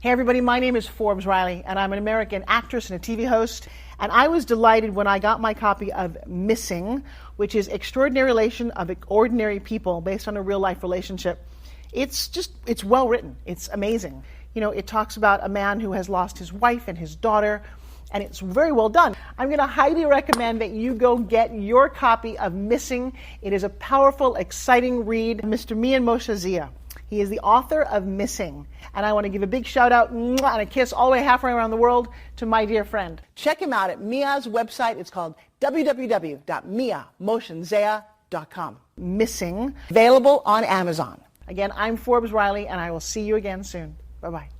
Hey everybody, my name is Forbes Riley, and I'm an American actress and a TV host. And I was delighted when I got my copy of Missing, which is Extraordinary Relation of Ordinary People based on a real life relationship. It's well written. It's amazing. You know, it talks about a man who has lost his wife and his daughter, and it's very well done. I'm going to highly recommend that you go get your copy of Missing. It is a powerful, exciting read. Mr. Mian Moshe Zia. He is the author of Missing. And I want to give a big shout out and a kiss all the way halfway around the world to my dear friend. Check him out at Mia's website. It's called www.miamoshenzea.com. Missing, available on Amazon. Again, I'm Forbes Riley, and I will see you again soon. Bye-bye.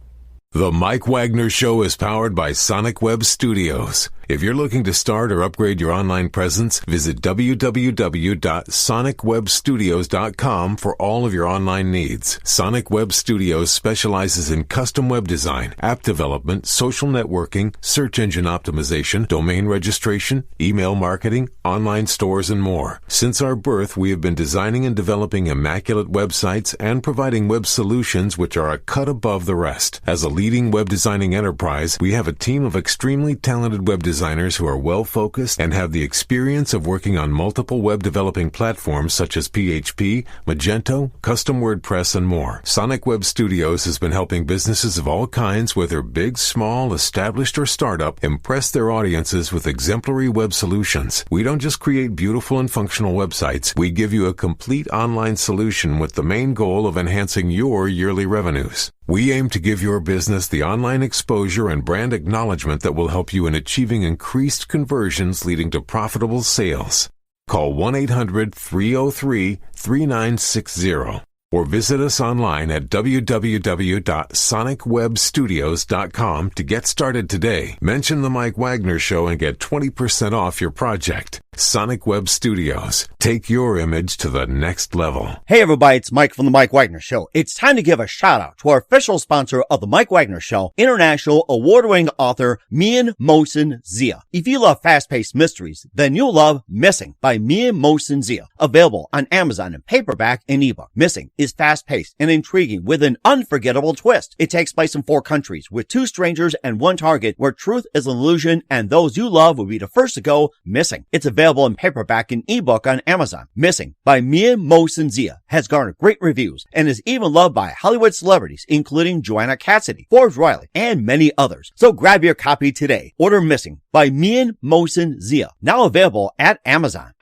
The Mike Wagne Show is powered by Sonic Web Studios. If you're looking to start or upgrade your online presence, visit www.sonicwebstudios.com for all of your online needs. Sonic Web Studios specializes in custom web design, app development, social networking, search engine optimization, domain registration, email marketing, online stores, and more. Since our birth, we have been designing and developing immaculate websites and providing web solutions which are a cut above the rest. As a leading web designing enterprise, we have a team of extremely talented web designers who are well-focused and have the experience of working on multiple web developing platforms such as PHP, Magento, custom WordPress, and more. Sonic Web Studios has been helping businesses of all kinds, whether big, small, established, or startup, impress their audiences with exemplary web solutions. We don't just create beautiful and functional websites. We give you a complete online solution with the main goal of enhancing your yearly revenues. We aim to give your business the online exposure and brand acknowledgement that will help you in achieving increased conversions leading to profitable sales. Call 1-800-303-3960 or visit us online at www.sonicwebstudios.com to get started today. Mention the Mike Wagne Show and get 20% off your project. Sonic Web Studios. Take your image to the next level. Hey everybody, it's Mike from the Mike Wagne Show. It's time to give a shout out to our official sponsor of the Mike Wagne Show, international award-winning author Mian Moshe Zia. If you love fast-paced mysteries, then you'll love Missing by Mian Moshe Zia. Available on Amazon in paperback and ebook. Missing is fast-paced and intriguing with an unforgettable twist. It takes place in 4 countries with 2 strangers and 1 target where truth is an illusion and those you love will be the first to go missing. It's available in paperback and ebook on Amazon. Missing by Mian Moshe Zia has garnered great reviews and is even loved by Hollywood celebrities including Joanna Cassidy, Forbes Riley, and many others. So grab your copy today. Order Missing by Mian Moshe Zia, now available at Amazon.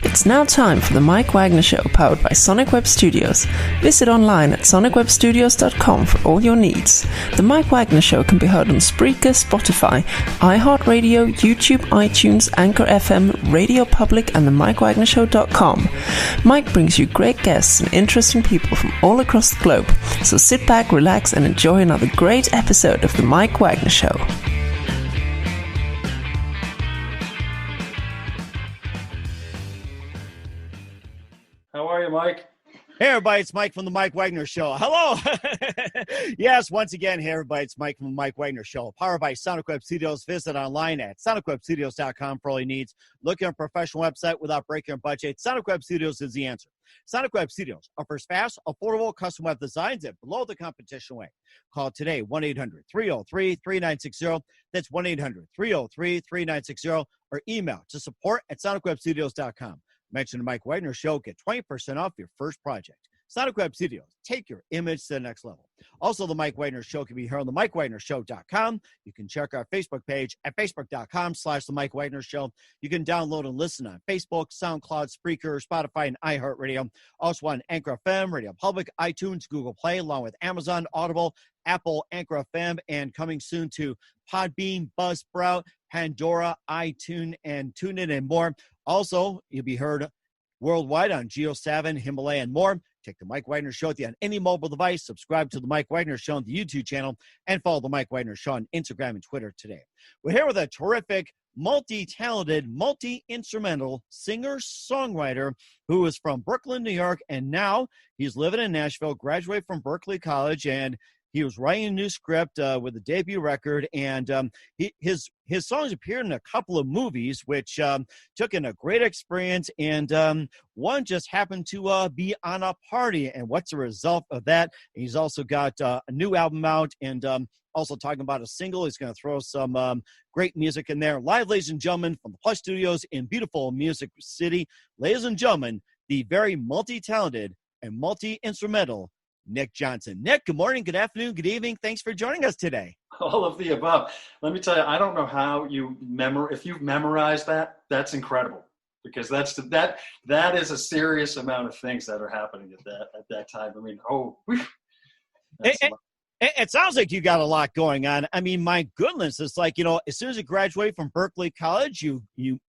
It's now time for the Mike Wagne Show, powered by Sonic Web Studios. Visit online at sonicwebstudios.com for all your needs. The Mike Wagne Show can be heard on Spreaker, Spotify, iHeartRadio, YouTube, iTunes, Anchor FM, Radio Public, and themikewagneshow.com. Mike brings you great guests and interesting people from all across the globe. So sit back, relax, and enjoy another great episode of the Mike Wagne Show. How are you, Mike? Hey, everybody, it's Mike from the Mike Wagne Show. Hello. Yes, once again, hey, everybody, it's Mike from the Mike Wagne Show. Powered by Sonic Web Studios. Visit online at sonicwebstudios.com for all your needs. Look at a professional website without breaking your budget. Sonic Web Studios is the answer. Sonic Web Studios offers fast, affordable custom web designs at below the competition rate. Call today, 1-800-303-3960. That's 1-800-303-3960. Or email to support@sonicwebstudios.com. Mention the Mike Wagne Show, get 20% off your first project. Sonic Web Studios, take your image to the next level. Also, the Mike Wagne Show can be heard on the MikeWagnerShow.com. You can check our Facebook page at facebook.com/the Mike Wagne Show. You can download and listen on Facebook, SoundCloud, Spreaker, Spotify, and iHeartRadio. Also on Anchor FM, Radio Public, iTunes, Google Play, along with Amazon, Audible, Apple, Anchor FM, and coming soon to Podbean, Buzzsprout, Pandora, iTunes, and TuneIn, and more. Also, you'll be heard worldwide on Geo7, Himalaya, and more. Take the Mike Wagne Show on any mobile device. Subscribe to the Mike Wagne Show on the YouTube channel, and follow the Mike Wagne Show on Instagram and Twitter today. We're here with a terrific, multi-talented, multi-instrumental singer-songwriter who is from Brooklyn, New York, and now he's living in Nashville, graduated from Berklee College, and He was writing a new script with a debut record, and his songs appeared in a couple of movies, which took in a great experience, and one just happened to be on a party. And what's the result of that? He's also got a new album out, and also talking about a single. He's going to throw some great music in there. Live, ladies and gentlemen, from the Plush Studios in beautiful Music City, ladies and gentlemen, the very multi-talented and multi-instrumental Nick Johnson. Nick, good morning, good afternoon, good evening. Thanks for joining us today. All of the above. Let me tell you, I don't know how if you've memorized that, that's incredible, because that is a serious amount of things that are happening at that time. I mean, It sounds like you got a lot going on. I mean, my goodness, it's like, as soon as you graduate from Berklee College, you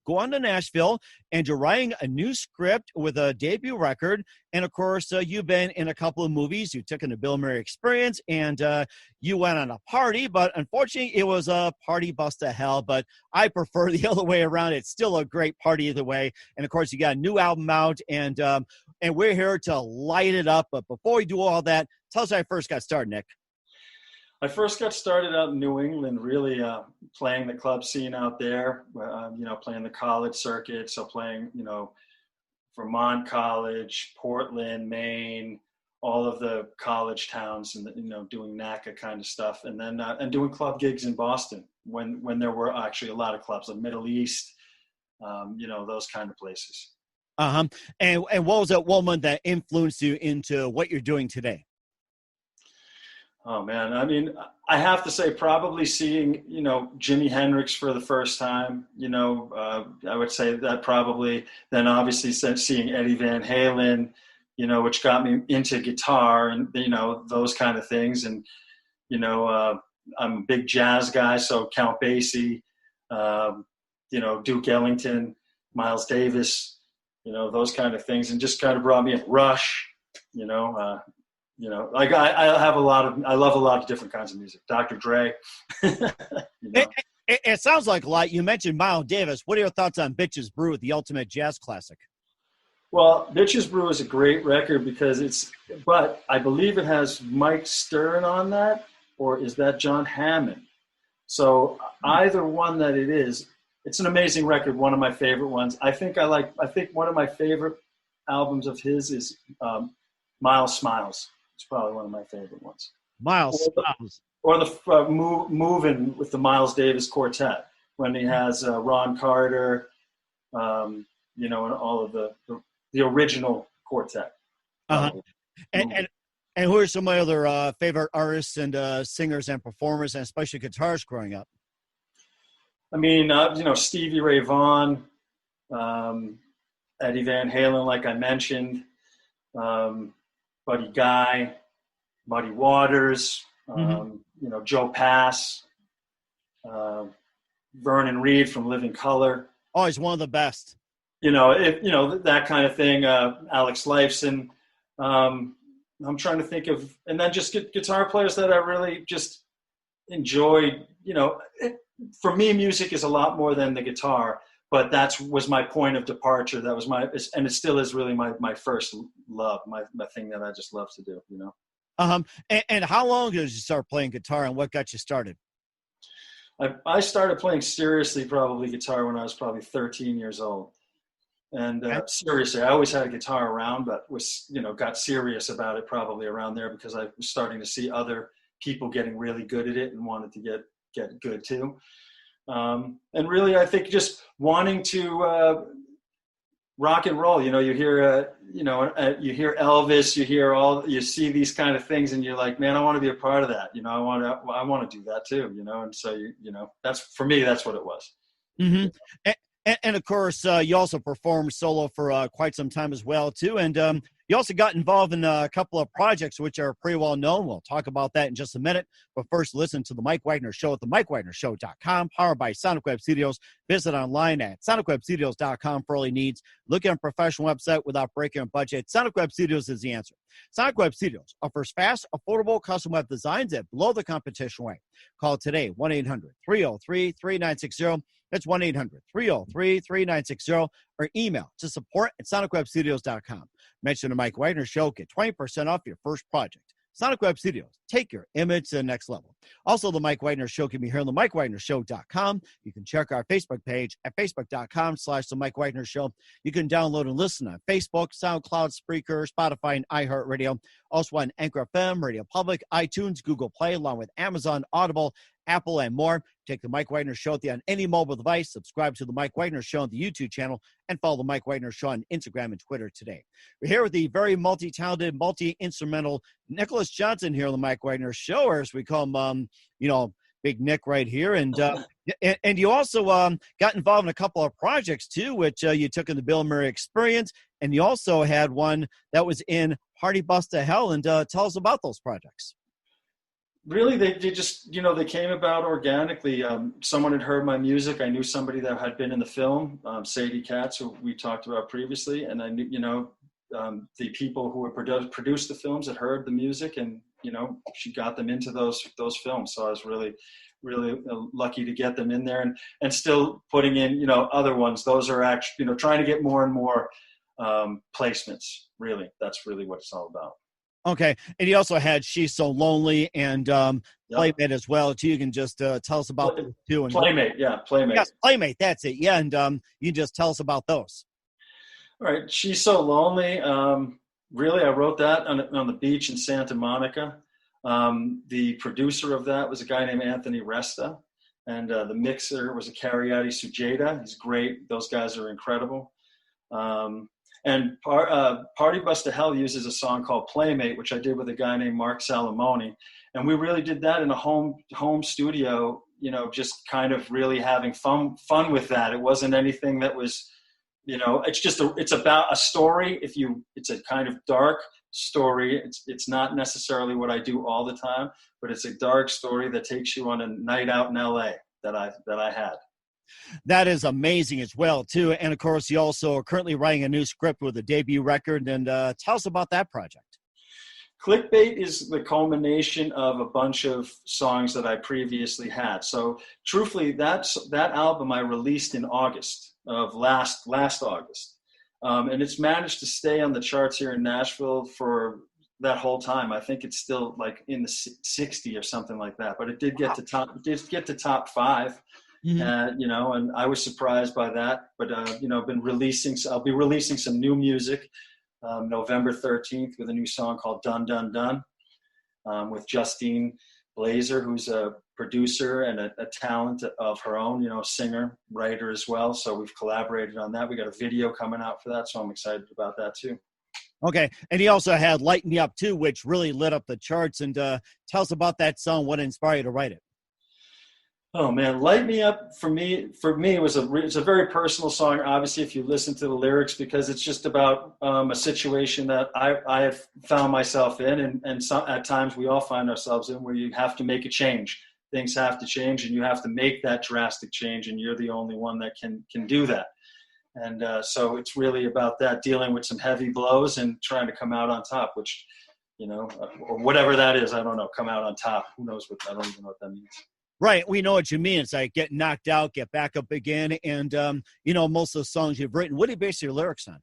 go on to Nashville, and you're writing a new script with a debut record. And, of course, you've been in a couple of movies. You took in the Bill Murray Experience, and you went on a party. But, unfortunately, it was a party bus to hell. But I prefer the other way around. It's still a great party either way. And, of course, you got a new album out, and we're here to light it up. But before we do all that, tell us how you first got started, Nick. I first got started out in New England, really playing the club scene out there, playing the college circuit. So playing, Vermont College, Portland, Maine, all of the college towns, and, doing NACA kind of stuff. And then, and doing club gigs in Boston when there were actually a lot of clubs, the Middle East, those kind of places. And what was that woman that influenced you into what you're doing today? Oh man, I mean, I have to say probably seeing, Jimi Hendrix for the first time, I would say that probably, then obviously seeing Eddie Van Halen, which got me into guitar and, those kind of things. And, I'm a big jazz guy, so Count Basie, Duke Ellington, Miles Davis, those kind of things, and just kind of brought me in. Rush, like I love a lot of different kinds of music. Dr. Dre. It sounds like a lot. You mentioned Miles Davis. What are your thoughts on Bitches Brew, the ultimate jazz classic? Well, Bitches Brew is a great record but I believe it has Mike Stern on that, or is that John Hammond? So either one that it is, it's an amazing record. One of my favorite ones. I think one of my favorite albums of his is Miles Smiles. It's probably one of my favorite ones. Miles. Or the Movin' with the Miles Davis Quartet, when he has Ron Carter, and all of the original quartet. And who are some of my other favorite artists and singers and performers, and especially guitarists growing up? I mean, Stevie Ray Vaughan, Eddie Van Halen, like I mentioned, Buddy Guy, Muddy Waters, Joe Pass, Vernon Reid from Living Colour. Oh, he's one of the best. That kind of thing. Alex Lifeson. I'm trying to think of, and then just guitar players that I really just enjoyed. For me, music is a lot more than the guitar. But that was my point of departure. That was and it still is really my first love, my thing that I just love to do, And how long did you start playing guitar, and what got you started? I started playing seriously probably guitar when I was probably 13 years old. And seriously, I always had a guitar around, but got serious about it probably around there because I was starting to see other people getting really good at it and wanted to get good too. And really, I think just wanting to rock and roll. You hear Elvis, you see these kind of things, and you're like, man, I want to be a part of that. I want to do that too. And so that's for me. That's what it was. Mm-hmm. And of course, you also performed solo for quite some time as well too, and you also got involved in a couple of projects which are pretty well known. We'll talk about that in just a minute. But first, listen to the Mike Wagne Show at themikewagnershow.com, powered by Sonic Web Studios. Visit online at sonicwebstudios.com for all your needs. Look at a professional website without breaking a budget. Sonic Web Studios is the answer. Sonic Web Studios offers fast, affordable custom web designs at below the competition rate. Call today, 1-800-303-3960. That's 1-800-303-3960, or email to support@sonicwebstudios.com. Mention the Mike Wagne Show. Get 20% off your first project. Sonic Web Studios, take your image to the next level. Also, The Mike Wagne Show can be heard on the MikeWagnerShow.com. You can check our Facebook page at facebook.com/The Mike Wagne Show. You can download and listen on Facebook, SoundCloud, Spreaker, Spotify, and iHeartRadio. Also on Anchor FM, Radio Public, iTunes, Google Play, along with Amazon, Audible, Apple, and more. Take The Mike Wagne Show on any mobile device. Subscribe to The Mike Wagne Show on the YouTube channel, and follow The Mike Wagne Show on Instagram and Twitter today. We're here with the very multi-talented, multi-instrumental Nicholas Johnson here on The Mike Wagne Show, or as we call him, Big Nick right here. And you also got involved in a couple of projects, too, which you took in the Bill Murray Experience, and you also had one that was in Party Bus to Hell. And tell us about those projects. Really, they just, they came about organically. Someone had heard my music. I knew somebody that had been in the film, Sadie Katz, who we talked about previously. And I knew, the people who had produced the films had heard the music, and, she got them into those films. So I was really, really lucky to get them in there, and still putting in, other ones. Those are actually, trying to get more and more placements. Really, that's really what it's all about. Okay, and you also had She's So Lonely and Playmate as well, too. You can just tell us about those two. And Playmate, yeah, Playmate. Yes, Playmate, that's it. Yeah, and you just tell us about those. All right, She's So Lonely. Really, I wrote that on the beach in Santa Monica. The producer of that was a guy named Anthony Resta, and the mixer was a Cariati Sujeta. He's great. Those guys are incredible. And Party Bus to Hell uses a song called Playmate, which I did with a guy named Mark Salamone. And we really did that in a home studio, just kind of really having fun with that. It wasn't anything that was, it's about a story. It's a kind of dark story. It's not necessarily what I do all the time, but it's a dark story that takes you on a night out in LA that I had. That is amazing as well, too. And, of course, you also are currently writing a new script with a debut record. And tell us about that project. Clickbait is the culmination of a bunch of songs that I previously had. So, truthfully, that album I released in August of last August. And it's managed to stay on the charts here in Nashville for that whole time. I think it's still like in the 60 or something like that. But it did get to top 5. Mm-hmm. And I was surprised by that, but I'll be releasing some new music November 13th with a new song called Dun Dun Dun with Justine Blazer, who's a producer and a talent of her own, singer, writer as well. So we've collaborated on that. We got a video coming out for that, so I'm excited about that too. Okay, and he also had Light Me Up too, which really lit up the charts. And tell us about that song. What inspired you to write it? Oh man, Light Me Up for me it's a very personal song. Obviously, if you listen to the lyrics, because it's just about a situation that I have found myself in, and at times we all find ourselves in, where you have to make a change. Things have to change, and you have to make that drastic change, and you're the only one that can do that. And so it's really about that, dealing with some heavy blows and trying to come out on top, which, or whatever that is. I don't know, come out on top. Who knows I don't even know what that means. Right. We know what you mean. It's like get knocked out, get back up again. And, most of the songs you've written, what do you base your lyrics on?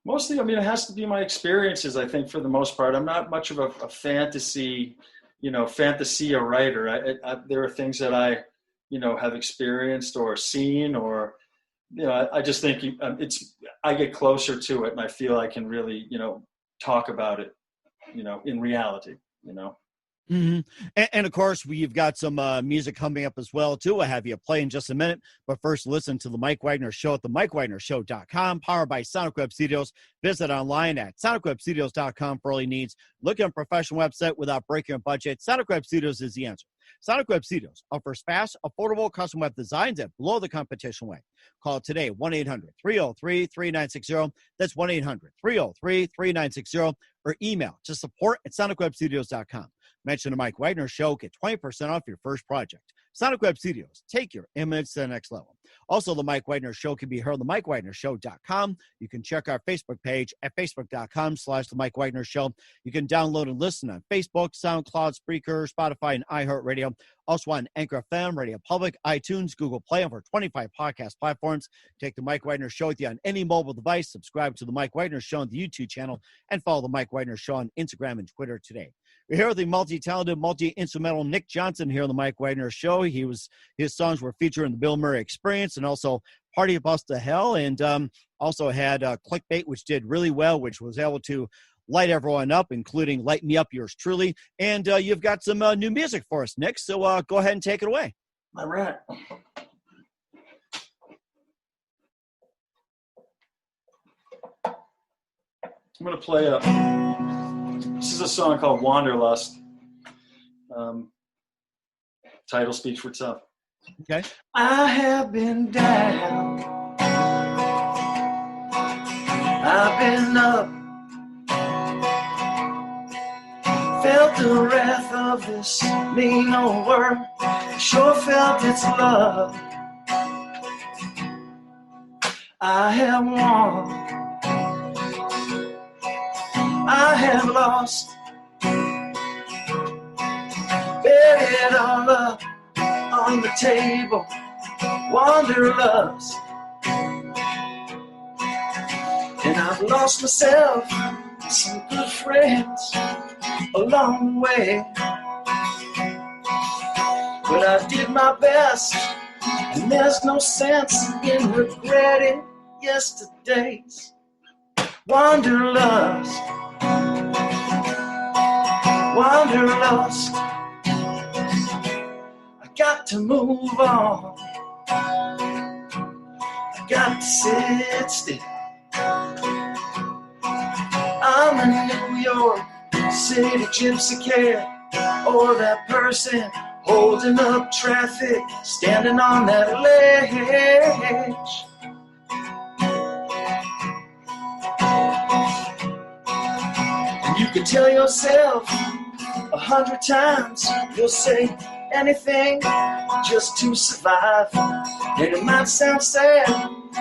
Mostly, it has to be my experiences, I think, for the most part. I'm not much of a fantasy writer. There are things that I, have experienced or seen, or, I just think I get closer to it, and I feel I can really, talk about it, in reality, Mm-hmm. And of course, you've got some music coming up as well, too. I'll have you play in just a minute. But first, listen to The Mike Wagne Show at themikewagnershow.com, powered by Sonic Web Studios. Visit online at sonicwebstudios.com for all your needs. Look at a professional website without breaking your budget. Sonic Web Studios is the answer. Sonic Web Studios offers fast, affordable custom web designs that blow the competition away. Call today, 1-800-303-3960. That's 1-800-303-3960. Or email to support@sonicwebstudios.com. Mention the Mike Wagne Show. Get 20% off your first project. Sonic Web Studios, take your image to the next level. Also, The Mike Wagne Show can be heard on themikewagnershow.com. You can check our Facebook page at facebook.com/The Mike Wagne Show. You can download and listen on Facebook, SoundCloud, Spreaker, Spotify, and iHeartRadio. Also on Anchor FM, Radio Public, iTunes, Google Play, over 25 podcast platforms. Take The Mike Wagne Show with you on any mobile device. Subscribe to The Mike Wagne Show on the YouTube channel, and follow The Mike Wagne Show on Instagram and Twitter today. We're here with the multi-talented, multi-instrumental Nick Johnson here on The Mike Wagne Show. His songs were featured in the Bill Murray Experience and also Party Bus to Hell, and also had Clickbait, which did really well, which was able to light everyone up, including Light Me Up, yours truly. And you've got some new music for us, Nick, so go ahead and take it away. All right. I'm going to play this is a song called Wanderlust. Title speaks for itself. Okay. I have been down. I've been up. Felt the wrath of this mean old world. Sure felt its love. I have won. I have lost. Bet it all up on the table. Wanderlust. And I've lost myself, some good friends along the way. But I did my best, and there's no sense in regretting yesterday's wanderlust. Wanderlust. I got to move on. I got to sit still. I'm a New York City gypsy cat, or that person holding up traffic, standing on that ledge. And you can tell yourself 100 times, you'll say anything just to survive. And it might sound sad,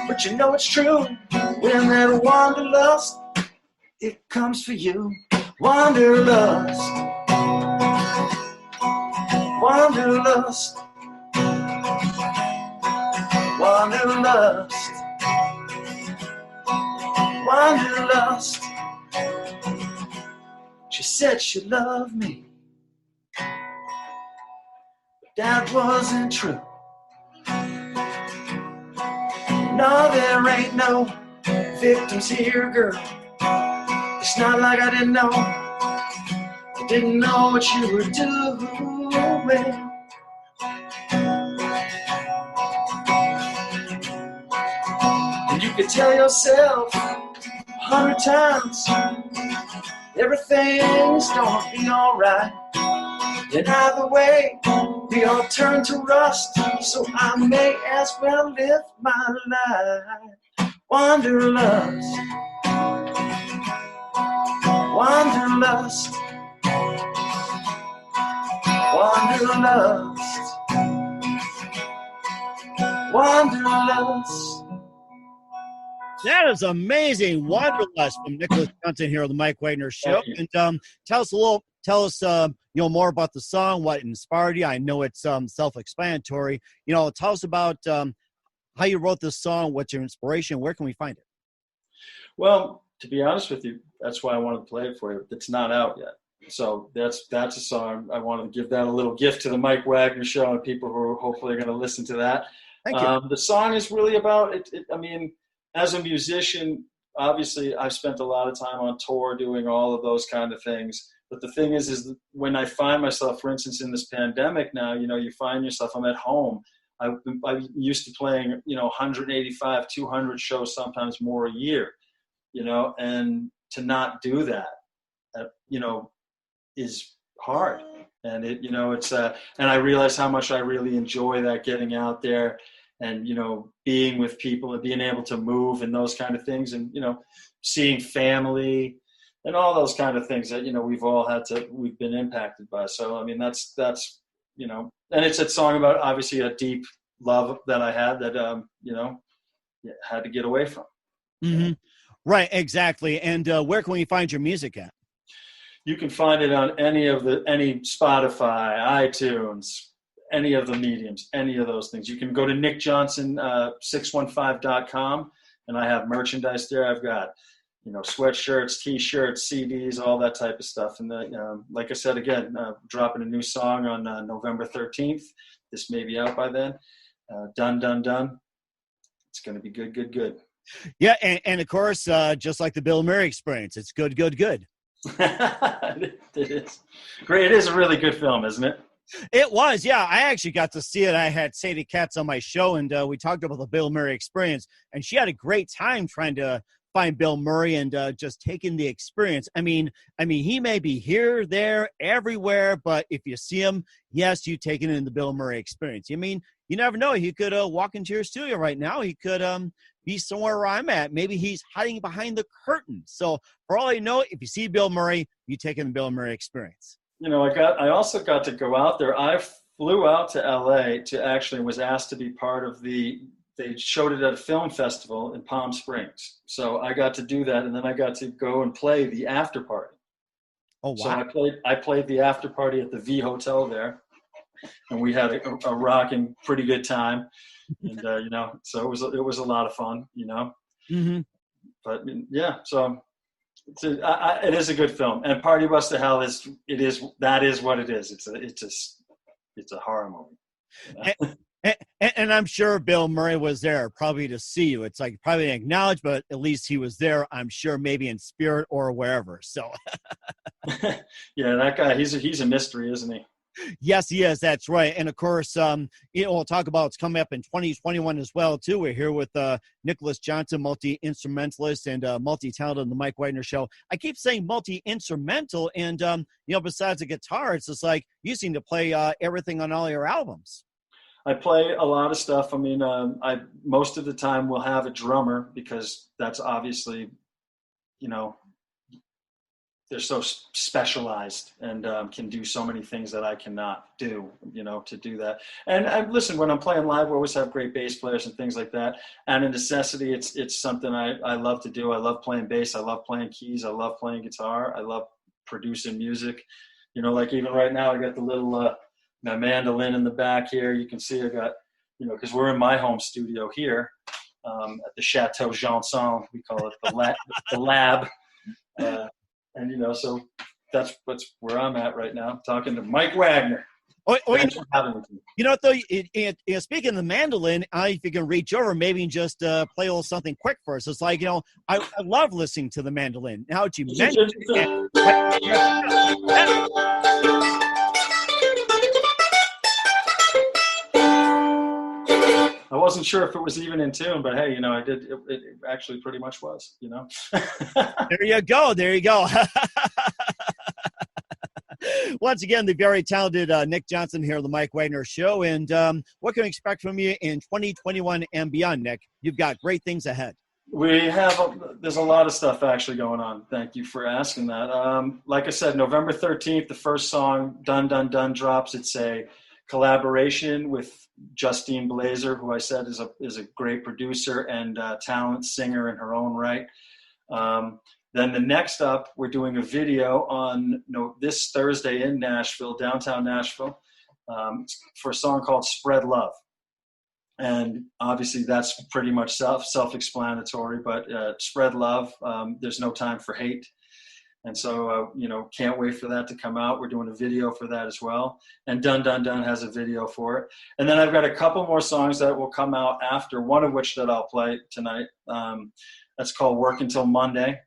but you know it's true. When that wanderlust, it comes for you. Wanderlust. Wanderlust. Wanderlust. Wanderlust. She said she loved me, but that wasn't true. No, there ain't no victims here, girl. It's not like I didn't know. I didn't know what you were doing. And you could tell yourself 100 times everything's gonna be alright. And either way, we all turn to rust. So I may as well live my life. Wanderlust. Wanderlust. Wanderlust. Wanderlust. That is amazing. Wanderlust from Nicholas Johnson here on the Mike Wagne Show. And tell us more about the song, what inspired you. I know it's self-explanatory. Tell us about how you wrote this song, what's your inspiration, where can we find it? Well, to be honest with you, that's why I wanted to play it for you. It's not out yet. So that's a song. I wanted to give that a little gift to the Mike Wagne Show and people who are hopefully going to listen to that. Thank you. The song is really about it. I mean, as a musician, obviously, I've spent a lot of time on tour doing all of those kind of things. But the thing is when I find myself, for instance, in this pandemic now, you find yourself, I'm at home. I'm used to playing, 185, 200 shows, sometimes more a year, and to not do that, is hard. And it's, and I realize how much I really enjoy that, getting out there and, being with people and being able to move and those kind of things and, seeing family and all those kind of things that, we've been impacted by. So, I mean, that's and it's a song about obviously a deep love that I had that, had to get away from. Mm-hmm. Right, exactly. And where can we find your music at? You can find it on any Spotify, iTunes, any of the mediums, any of those things. You can go to nickjohnson615.com, and I have merchandise there. I've got, sweatshirts, T-shirts, CDs, all that type of stuff. And like I said, again, dropping a new song on November 13th. This may be out by then. Done, done, done. It's going to be good, good, good. Yeah, and of course, just like the Bill Murray Experience, it's good, good, good. It is great. It is a really good film, isn't it? It was, yeah. I actually got to see it. I had Sadie Katz on my show, and we talked about the Bill Murray Experience, and she had a great time trying to find Bill Murray and just taking the experience. I mean, he may be here, there, everywhere, but if you see him, yes, you take it in the Bill Murray Experience. I mean, you never know. He could walk into your studio right now. He could be somewhere where I'm at. Maybe he's hiding behind the curtain. So for all you know, if you see Bill Murray, you take in the Bill Murray Experience. I also got to go out there. I flew out to LA was asked to be part of they showed it at a film festival in Palm Springs. So I got to do that. And then I got to go and play the after party. Oh, wow. So I played the after party at the V Hotel there. And we had a rocking, pretty good time. And, so it was a lot of fun, Mm-hmm. But yeah, so it is a good film. And Party Bus to Hell that is what it is. It's a horror movie. And I'm sure Bill Murray was there probably to see you. It's like probably acknowledged, but at least he was there, I'm sure, maybe in spirit or wherever. So yeah, that guy, he's a mystery, isn't he? Yes, he is. That's right. And of course, we'll talk about it's coming up in 2021 as well, too. We're here with Nicholas Johnson, multi-instrumentalist and multi-talented on the Mike Wagne Show. I keep saying multi-instrumental, and, besides the guitar, it's just like you seem to play everything on all your albums. I play a lot of stuff. I mean, I most of the time will have a drummer because that's obviously, they're so specialized and can do so many things that I cannot do, to do that. And listen, when I'm playing live, we always have great bass players and things like that. And a necessity, it's something I love to do. I love playing bass. I love playing keys. I love playing guitar. I love producing music. Like even right now, I got the little my mandolin in the back here. You can see I got, because we're in my home studio here at the Chateau Janson. We call it the lab. So that's where I'm at right now, talking to Mike Wagne. Thanks for having me. Speaking of the mandolin, if you can reach over, maybe just play a little something quick for us. It's like, I love listening to the mandolin. Now that you mentioned it, I wasn't sure if it was even in tune, but hey, I did. It actually pretty much was, There you go. Once again, the very talented Nick Johnson here on the Mike Wagne Show. And what can we expect from you in 2021 and beyond, Nick? You've got great things ahead. There's a lot of stuff actually going on. Thank you for asking that. Like I said, November 13th, the first song, Dun Dun Dun, drops. It's a collaboration with Justine Blazer, who I said is a great producer and talent singer in her own right. Then the next up, we're doing a video on this Thursday in Nashville, downtown Nashville, for a song called Spread Love. And obviously that's pretty much self-explanatory, but spread love. There's no time for hate. And so, can't wait for that to come out. We're doing a video for that as well. And Dun Dun Dun has a video for it. And then I've got a couple more songs that will come out after, one of which that I'll play tonight. That's called Work Until Monday.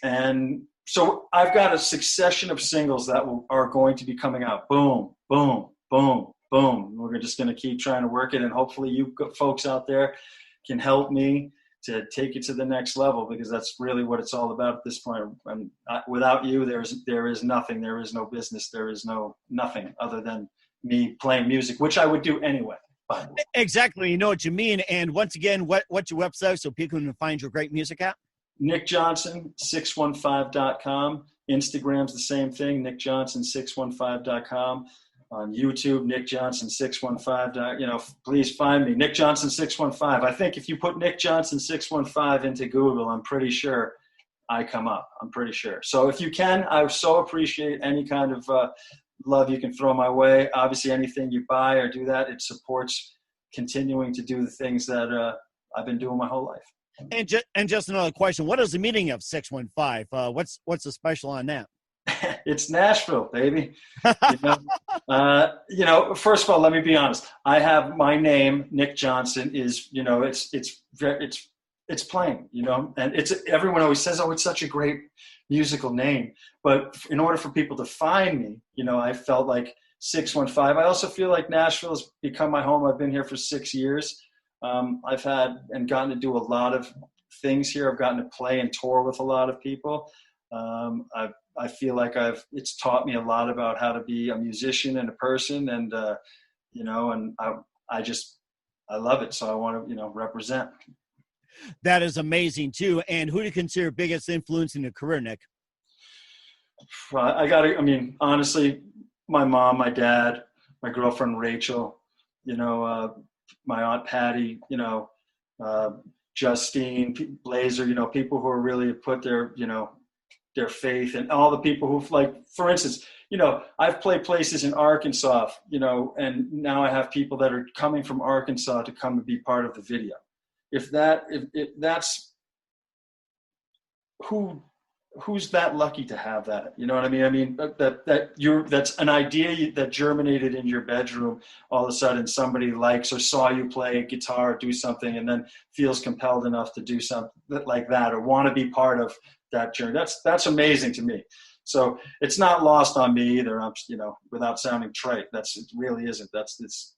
And so I've got a succession of singles that are going to be coming out. Boom, boom, boom, boom. We're just going to keep trying to work it. And hopefully you folks out there can help me to take it to the next level, because that's really what it's all about at this point. And without you, there is nothing. There is no business. There is nothing other than me playing music, which I would do anyway. Exactly. You know what you mean. And once again, what's your website so people can find your great music at? NickJohnson615.com. Instagram's the same thing, NickJohnson615.com. on YouTube, Nick Johnson 615. Please find me, Nick Johnson 615. I think if you put Nick Johnson 615 into Google, I'm pretty sure I come up. I'm pretty sure. So if you can, I so appreciate any kind of love you can throw my way. Obviously, anything you buy or do that, it supports continuing to do the things that I've been doing my whole life. And just another question: what is the meaning of 615? What's the special on that? It's Nashville, baby. First of all, let me be honest. I have my name, Nick Johnson, is it's plain, and everyone always says, oh, it's such a great musical name. But in order for people to find me, I felt like 615. I also feel like Nashville has become my home. I've been here for 6 years. I've had and gotten to do a lot of things here. I've gotten to play and tour with a lot of people. I feel like it's taught me a lot about how to be a musician and a person, and I love it. So I want to represent. That is amazing too. And who do you consider biggest influence in your career, Nick? Honestly, my mom, my dad, my girlfriend Rachel, my aunt Patty, Justine, Blazer, people who are really put their faith, and all the people who've, like, for instance, I've played places in Arkansas, and now I have people that are coming from Arkansas to come and be part of the video. If that's who's that lucky to have that, you know what I mean? That's an idea that germinated in your bedroom. All of a sudden somebody likes or saw you play guitar or do something, and then feels compelled enough to do something like that, or want to be part of that journey. That's amazing to me. So it's not lost on me either. I'm, without sounding trite, it really isn't. It's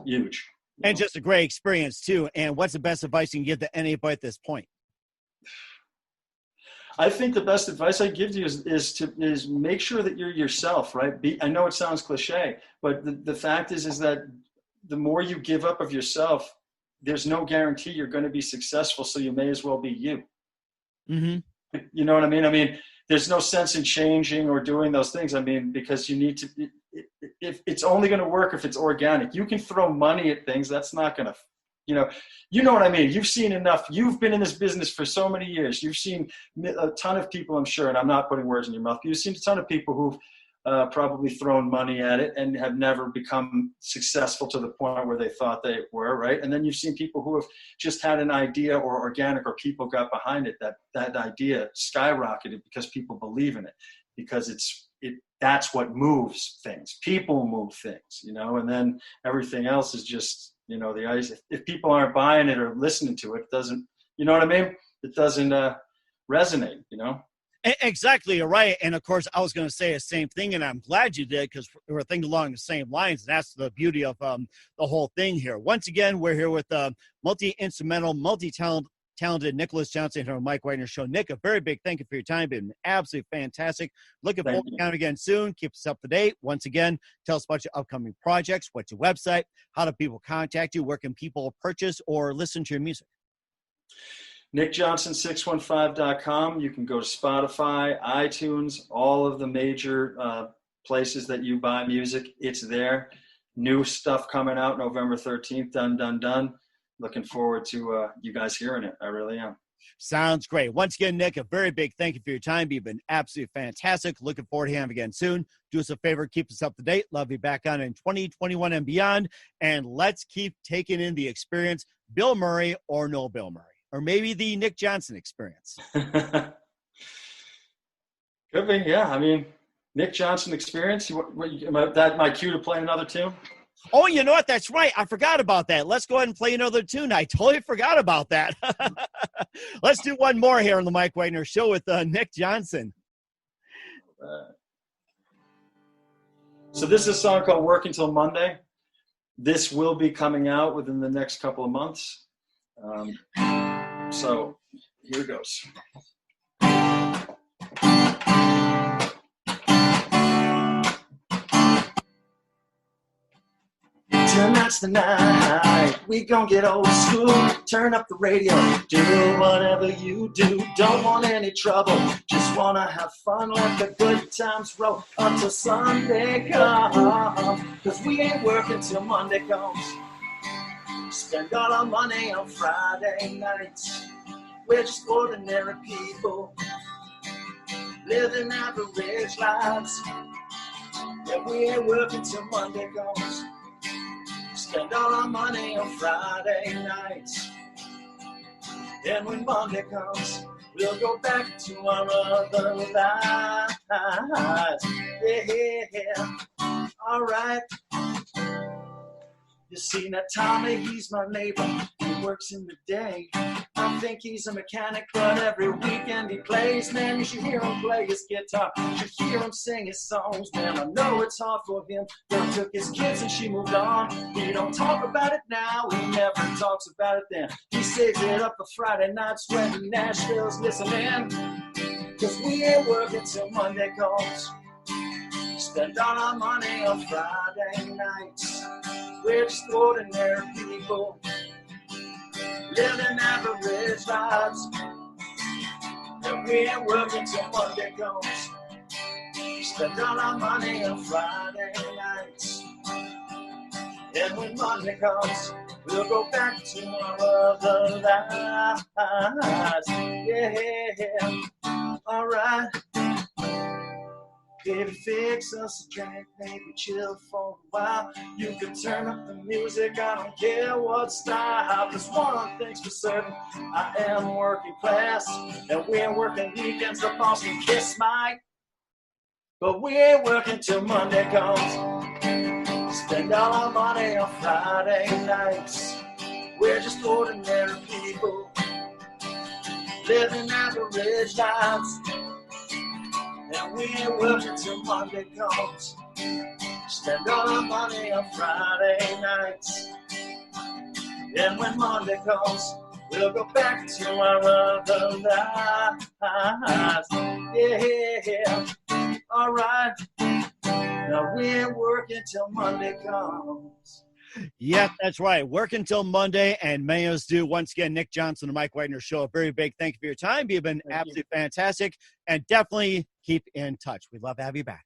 huge. And just a great experience too. And what's the best advice you can give to anybody at this point? I think the best advice I give you is make sure that you're yourself, right? I know it sounds cliche, but the fact is that the more you give up of yourself, there's no guarantee you're going to be successful. So you may as well be you. Mm-hmm. You know what I mean? There's no sense in changing or doing those things. Because you need to, if it's only going to work if it's organic. You can throw money at things. That's not going to, you know what I mean? You've seen enough. You've been in this business for so many years. You've seen a ton of people, I'm sure, and I'm not putting words in your mouth. You've seen a ton of people who've probably thrown money at it and have never become successful to the point where they thought they were, right? And then you've seen people who have just had an idea, or organic, or people got behind it, that idea skyrocketed because people believe in it, because that's what moves things. People move things, and then everything else is just, the ice. If people aren't buying it or listening to it, it doesn't, you know what I mean? It doesn't resonate, Exactly, you're right. And of course, I was going to say the same thing, and I'm glad you did, because we're thinking along the same lines. And that's the beauty of the whole thing here. Once again, we're here with multi-instrumental, multi-talented Nicholas Johnson here on Mike Wagne Show. Nick, a very big thank you for your time. Been absolutely fantastic. Looking forward to coming again soon. Keep us up to date. Once again, tell us about your upcoming projects. What's your website? How do people contact you? Where can people purchase or listen to your music? NickJohnson615.com. You can go to Spotify, iTunes, all of the major places that you buy music. It's there. New stuff coming out November 13th. Done. Looking forward to you guys hearing it. I really am. Sounds great. Once again, Nick, a very big thank you for your time. You've been absolutely fantastic. Looking forward to having you again soon. Do us a favor, keep us up to date. Love you back on in 2021 and beyond. And let's keep taking in the experience, Bill Murray or no Bill Murray. Or maybe the Nick Johnson experience. Could be, yeah. Nick Johnson experience. That my cue to play another tune? Oh, you know what? That's right. I forgot about that. Let's go ahead and play another tune. I totally forgot about that. Let's do one more here on the Mike Wagne Show with Nick Johnson. So this is a song called Working Till Monday. This will be coming out within the next couple of months. So here it goes. Tonight's the night, we gon' get old school. Turn up the radio, do whatever you do. Don't want any trouble, just wanna have fun. Let the good times roll up till Sunday comes. Cause we ain't working till Monday comes. Spend all our money on Friday nights. We're just ordinary people, living average lives. And we ain't working till Monday comes. Spend all our money on Friday nights. And when Monday comes, we'll go back to our other lives. Yeah, alright. You see, now Tommy, he's my neighbor. He works in the day. I think he's a mechanic, but every weekend he plays. Man, you should hear him play his guitar. You should hear him sing his songs. Man, I know it's hard for him. Girl took his kids and she moved on. He don't talk about it now. He never talks about it then. He saves it up for Friday nights when Nashville's listening. Cause we ain't working till Monday comes. Spend all our money on Friday nights. We're just ordinary people, living average lives. And we ain't working till Monday comes. Spend all our money on Friday nights. And when Monday comes, we'll go back to our other lives. Yeah, alright. Baby, fix us a drink, maybe chill for a while. You can turn up the music, I don't care what style. Cause one thing's for certain, I am working class. And we ain't working weekends, the boss can kiss my. But we ain't working till Monday comes. Spend all our money on Friday nights. We're just ordinary people, living average lives. And we ain't working till Monday comes. Spend all our money on Friday nights. And when Monday comes, we'll go back to our other lives. Yeah, alright. Now we ain't working till Monday comes. Yep, that's right. Work until Monday, and Mayos do. Once again, Nick Johnson, the Mike Wagne Show. A very big thank you for your time. You've been absolutely fantastic, and definitely keep in touch. We'd love to have you back.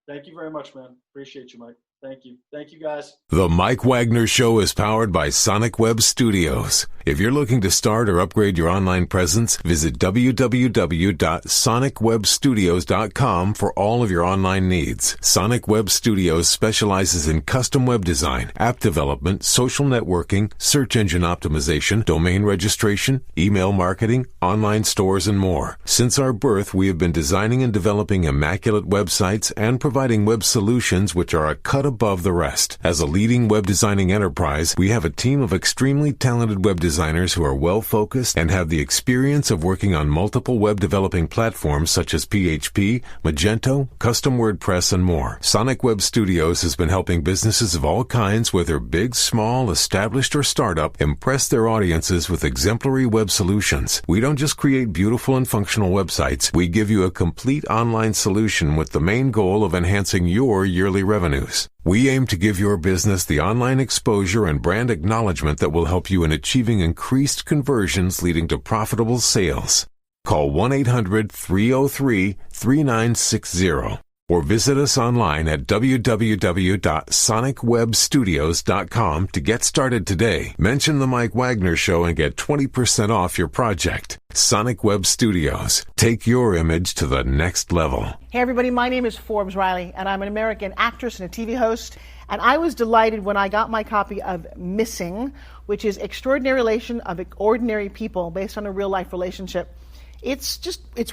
Thank you very much, man. Appreciate you, Mike. Thank you. Thank you, guys. The Mike Wagne Show is powered by Sonic Web Studios. If you're looking to start or upgrade your online presence, visit www.sonicwebstudios.com for all of your online needs. Sonic Web Studios specializes in custom web design, app development, social networking, search engine optimization, domain registration, email marketing, online stores, and more. Since our birth, we have been designing and developing immaculate websites and providing web solutions which are a cut above the rest. As a leading web designing enterprise, we have a team of extremely talented web designers who are well-focused and have the experience of working on multiple web developing platforms such as PHP, Magento, custom WordPress, and more. Sonic Web Studios has been helping businesses of all kinds, whether big, small, established, or startup, impress their audiences with exemplary web solutions. We don't just create beautiful and functional websites, we give you a complete online solution with the main goal of enhancing your yearly revenues. We aim to give your business the online exposure and brand acknowledgement that will help you in achieving increased conversions leading to profitable sales. Call 1-800-303-3960 or visit us online at www.sonicwebstudios.com to get started today. Mention the Mike Wagne Show and get 20% off your project. Sonic Web Studios. Take your image to the next level. Hey everybody, my name is Forbes Riley, and I'm an American actress and a TV host. And I was delighted when I got my copy of Missing, which is Extraordinary Relation of Ordinary People based on a real life relationship. It's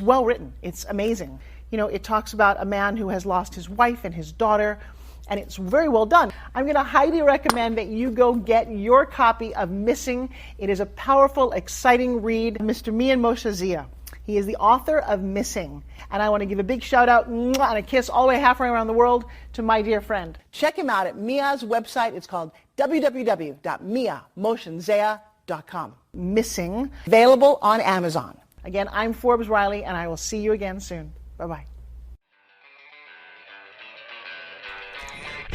well written. It's amazing. You know, it talks about a man who has lost his wife and his daughter, and it's very well done. I'm going to highly recommend that you go get your copy of Missing. It is a powerful, exciting read. Mr. Mian Moshe Zia. He is the author of Missing. And I want to give a big shout out and a kiss all the way halfway around the world to my dear friend. Check him out at Mia's website. It's called www.miamoshenzea.com. Missing, available on Amazon. Again, I'm Forbes Riley, and I will see you again soon. Bye-bye.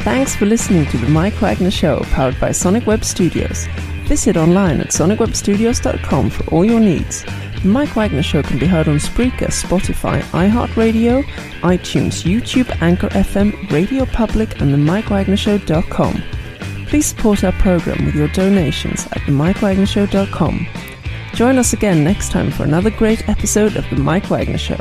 Thanks for listening to The Mike Wagne Show, powered by Sonic Web Studios. Visit online at sonicwebstudios.com for all your needs. The Mike Wagne Show can be heard on Spreaker, Spotify, iHeartRadio, iTunes, YouTube, Anchor FM, Radio Public, and themikewagneshow.com. Please support our program with your donations at themikewagneshow.com. Join us again next time for another great episode of The Mike Wagne Show.